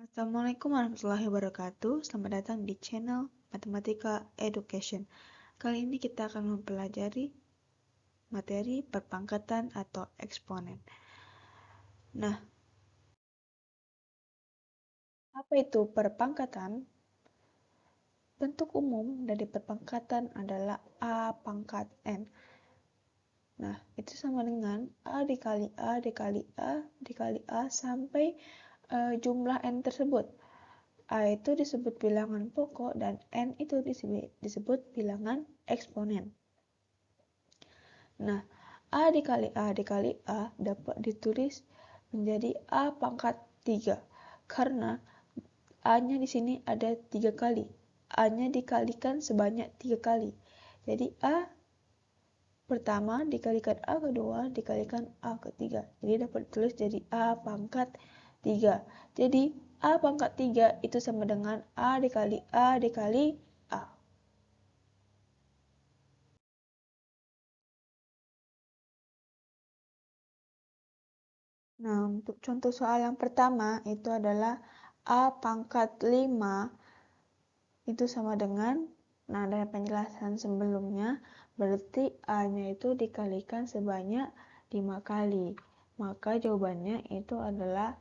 Assalamualaikum warahmatullahi wabarakatuh. Selamat datang di channel Matematika Education. Kali ini kita akan mempelajari materi perpangkatan atau eksponen. Nah, apa itu perpangkatan? Bentuk umum dari perpangkatan adalah A pangkat N. Nah, itu sama dengan A dikali A dikali A dikali A sampai jumlah N tersebut. A itu disebut bilangan pokok dan N itu disebut bilangan eksponen. Nah, A dikali A dikali A dapat ditulis menjadi A pangkat 3 karena A-nya di sini ada 3 kali. A-nya dikalikan sebanyak 3 kali. Jadi A pertama dikalikan A kedua dikalikan A ketiga. Jadi dapat ditulis jadi A pangkat 3. Jadi A pangkat 3 itu sama dengan A dikali A dikali A. Nah, untuk contoh soal yang pertama itu adalah A pangkat 5 itu sama dengan, nah dari penjelasan sebelumnya, berarti A-nya itu dikalikan sebanyak 5 kali. Maka jawabannya itu adalah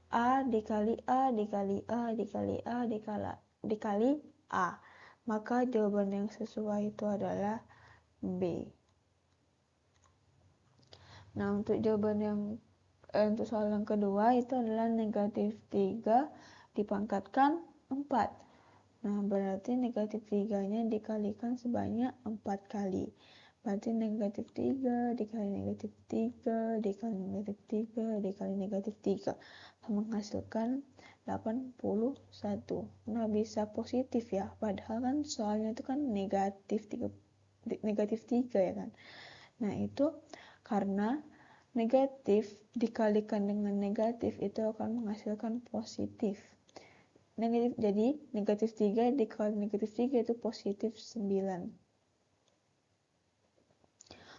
A dikali A dikali A dikali A dikali A. Maka jawaban yang sesuai itu adalah B. Nah, untuk jawaban yang untuk soal yang kedua itu adalah negatif 3 dipangkatkan 4. Nah, berarti negatif 3-nya dikalikan sebanyak 4 kali. Berarti negatif 3 dikali negatif 3 dikali negatif 3 dikali negatif 3 menghasilkan 81. Nah, bisa positif ya. Padahal kan soalnya itu kan negatif 3 ya kan. Nah, itu karena negatif dikalikan dengan negatif itu akan menghasilkan positif. Jadi negatif 3 dikali negatif 3 itu positif 9.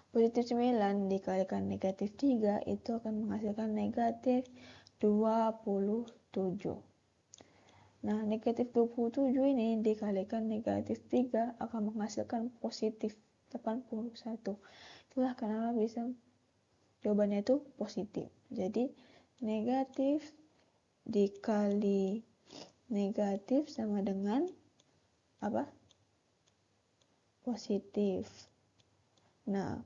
Positif 9 dikalikan negatif 3 itu akan menghasilkan negatif 27. Nah, negatif 27 ini dikalikan negatif 3 akan menghasilkan positif 81. Itulah kenapa bisa jawabannya itu positif. Jadi negatif dikali negatif sama dengan apa? Positif. Nah,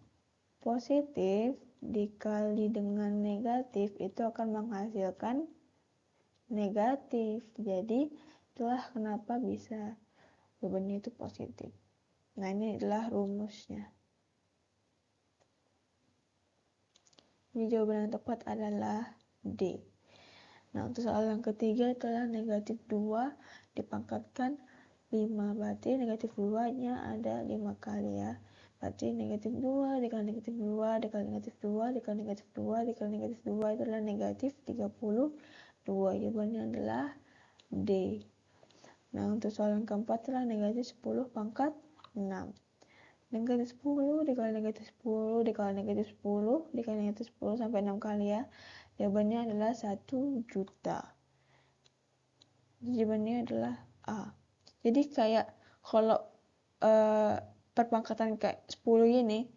positif dikali dengan negatif itu akan menghasilkan negatif. Jadi itulah kenapa bisa jawabannya itu positif. Nah, ini adalah rumusnya. Jadi jawaban yang tepat adalah D. Nah, untuk soal yang ketiga adalah negatif 2 dipangkatkan 5. Berarti negatif 2-nya ada 5 kali ya. Berarti negatif 2 dikali negatif 2 dikali negatif 2 dikali negatif 2 dikali negatif 2 itu adalah negatif 32. Jawabannya adalah D. Nah, untuk soal yang keempat adalah negatif 10 pangkat 6. Negatif 10 dikali negatif 10 dikali negatif 10 dikali negatif 10 sampai 6 kali ya. Jawabannya adalah 1 juta. Jawabannya adalah A. Jadi kayak kalau perpangkatan kayak 10 ini,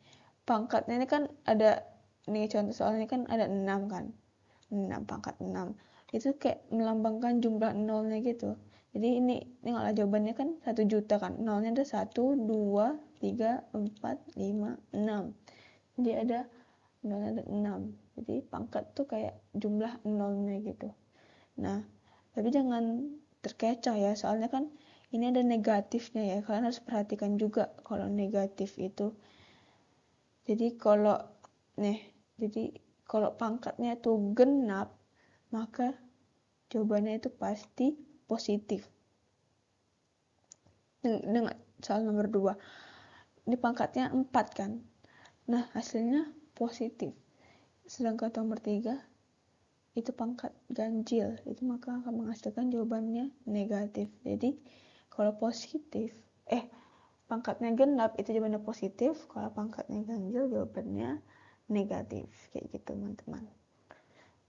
pangkatnya ini kan ada, nih contoh soalnya kan ada 6 kan. 6 pangkat 6. Itu kayak melambangkan jumlah nolnya gitu. Jadi ini nggaklah jawabannya kan 1 juta kan. Nolnya ada 1, 2, 3, 4, 5, 6. Jadi ada nolnya ada 6. Jadi pangkat tuh kayak jumlah nolnya gitu. Nah, tapi jangan terkecoh ya, soalnya kan ini ada negatifnya ya. Kalian harus perhatikan juga kalau negatif itu. Jadi kalau pangkatnya itu genap, maka jawabannya itu pasti positif. Dengan soal nomor 2. Ini pangkatnya 4 kan. Nah, hasilnya positif. Sedangkan nomor 3 itu pangkat ganjil, itu maka akan menghasilkan jawabannya negatif. Jadi kalau positif pangkatnya genap itu jawabannya positif, kalau pangkatnya ganjil jawabannya negatif. Kayak gitu teman-teman.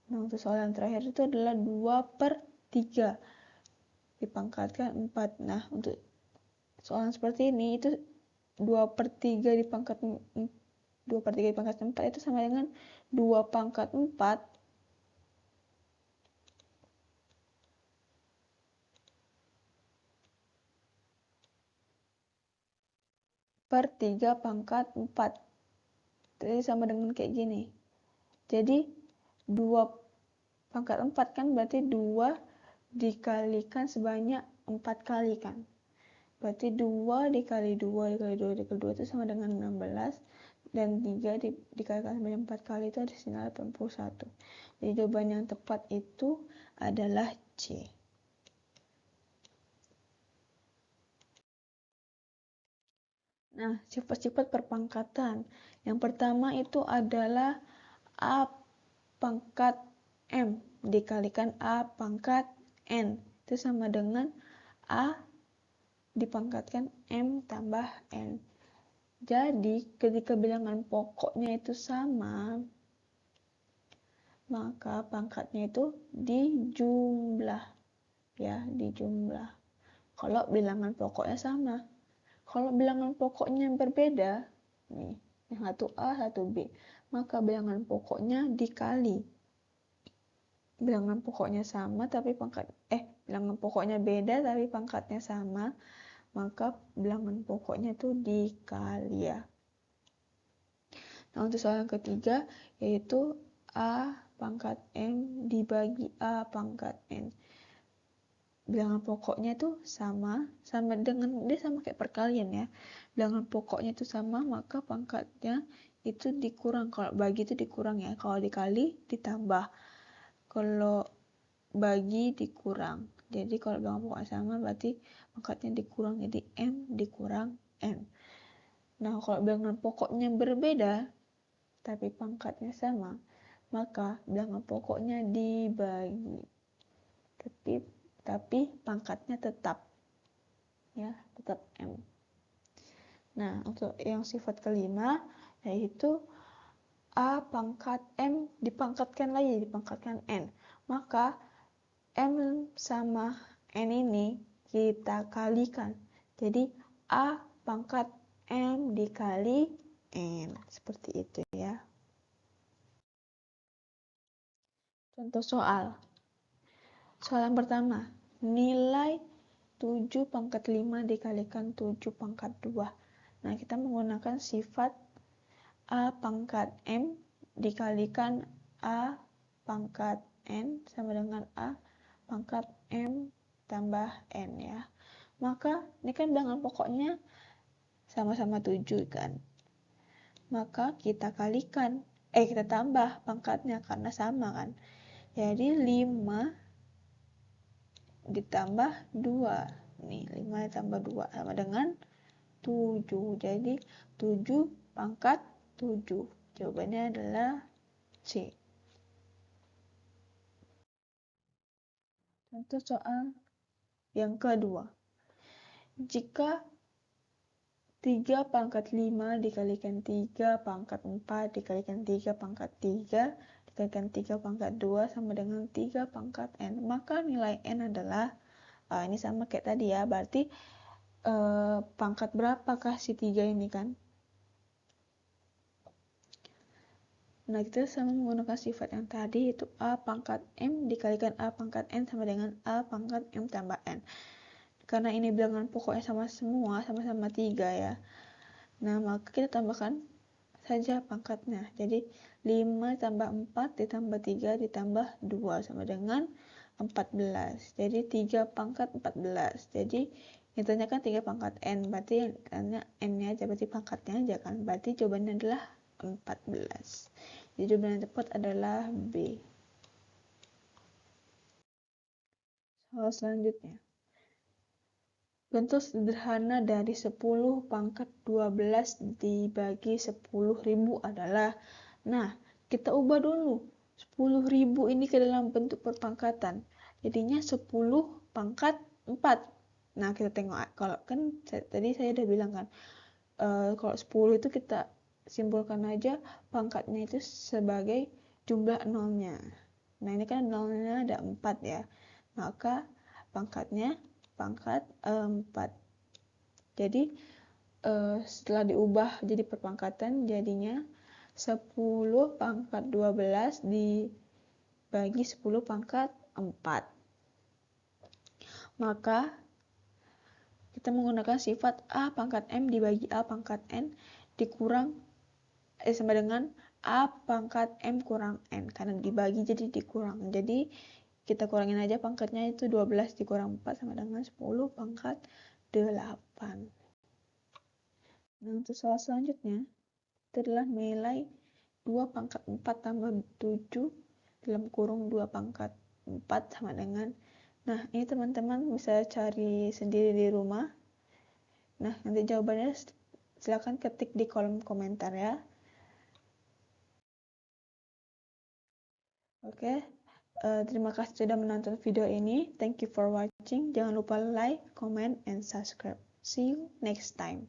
Nah, untuk soal yang terakhir itu adalah 2/5. 3 dipangkatkan 4. Nah, untuk soalan seperti ini itu 2/3 dipangkat 4 itu sama dengan 2 pangkat 4 per 3 pangkat 4. Jadi sama dengan kayak gini. Jadi 2 pangkat 4 kan berarti 2 dikalikan sebanyak 4 kali kan. Berarti 2 dikali 2 dikali 2 dikali 2 itu sama dengan 16. Dan 3 dikalikan sebanyak 4 kali itu ada hasilnya 81. Jadi jawaban yang tepat itu adalah C. Nah, sifat-sifat perpangkatan. Yang pertama itu adalah A pangkat M dikalikan A pangkat N. Itu sama dengan A dipangkatkan M tambah N. Jadi, ketika bilangan pokoknya itu sama, maka pangkatnya itu dijumlah. Ya, dijumlah. Kalau bilangan pokoknya sama. Kalau bilangan pokoknya berbeda, nih, yang satu A, satu B, maka bilangan pokoknya dikali. Bilangan pokoknya sama tapi bilangan pokoknya beda tapi pangkatnya sama, maka bilangan pokoknya itu dikali ya. Nah, untuk soal yang ketiga yaitu A pangkat M dibagi A pangkat N. Bilangan pokoknya itu sama dengan dia sama kayak perkalian ya. Bilangan pokoknya itu sama, maka pangkatnya itu dikurang. Kalau bagi itu dikurang ya. Kalau dikali ditambah. Kalau bagi dikurang. Jadi kalau bilangan pokoknya sama berarti pangkatnya dikurang. Jadi M dikurang N. Nah, kalau bilangan pokoknya berbeda tapi pangkatnya sama, maka bilangan pokoknya dibagi. Tapi pangkatnya tetap ya, tetap M. Nah, untuk yang sifat kelima yaitu A pangkat M dipangkatkan N. Maka M sama N ini kita kalikan. Jadi A pangkat M dikali N. Seperti itu ya. Contoh soal. Soal yang pertama, nilai 7 pangkat 5 dikalikan 7 pangkat 2. Nah, kita menggunakan sifat A pangkat M dikalikan A pangkat N sama dengan A pangkat M tambah N ya. Maka, ini kan bilangan pokoknya sama-sama 7 kan. Maka kita tambah pangkatnya karena sama kan. Jadi 5 ditambah 2. Nih, 5 ditambah 2 sama dengan 7. Jadi 7 pangkat 7. Jawabannya adalah C. Contoh soal yang kedua. Jika 3 pangkat 5 dikalikan 3 pangkat 4 dikalikan 3 pangkat 3 dikalikan 3 pangkat 2 sama dengan 3 pangkat N, maka nilai N adalah ini sama kayak tadi ya, berarti pangkat berapakah si 3 ini kan? Nah, kita sama menggunakan sifat yang tadi, yaitu A pangkat M dikalikan A pangkat N sama dengan A pangkat M tambah N. Karena ini bilangan pokoknya sama semua, sama-sama 3 ya. Nah, maka kita tambahkan saja pangkatnya. Jadi, 5 tambah 4 ditambah 3 ditambah 2 sama dengan 14. Jadi, 3 pangkat 14. Jadi, yang ditanyakan 3 pangkat N. Berarti yang ditanya N-nya aja, berarti pangkatnya aja kan. Berarti jawabannya adalah 14. Jadi jawaban yang tepat adalah B. Soal selanjutnya. Bentuk sederhana dari 10 pangkat 12 dibagi 10.000 adalah, nah, kita ubah dulu 10.000 ini ke dalam bentuk perpangkatan. Jadinya 10 pangkat 4. Nah, kita tengok, kalau kan tadi saya udah bilang kan, kalau 10 itu kita simpulkan aja pangkatnya itu sebagai jumlah nolnya. Nah, ini kan nolnya ada 4 ya. maka pangkatnya pangkat 4. Jadi setelah diubah jadi perpangkatan, jadinya 10 pangkat 12 dibagi 10 pangkat 4. Maka kita menggunakan sifat A pangkat M dibagi A pangkat N dikurang sama dengan A pangkat M kurang N, karena dibagi jadi dikurang. Jadi kita kurangin aja pangkatnya, itu 12 dikurang 4 sama dengan 10 pangkat 8. Nah, untuk soal selanjutnya, itu adalah nilai 2 pangkat 4 tambah 7 dalam kurung 2 pangkat 4 sama dengan. Nah, ini teman-teman bisa cari sendiri di rumah. Nah, nanti jawabannya silakan ketik di kolom komentar ya. Oke, terima kasih sudah menonton video ini. Thank you for watching. Jangan lupa like, comment, and subscribe. See you next time.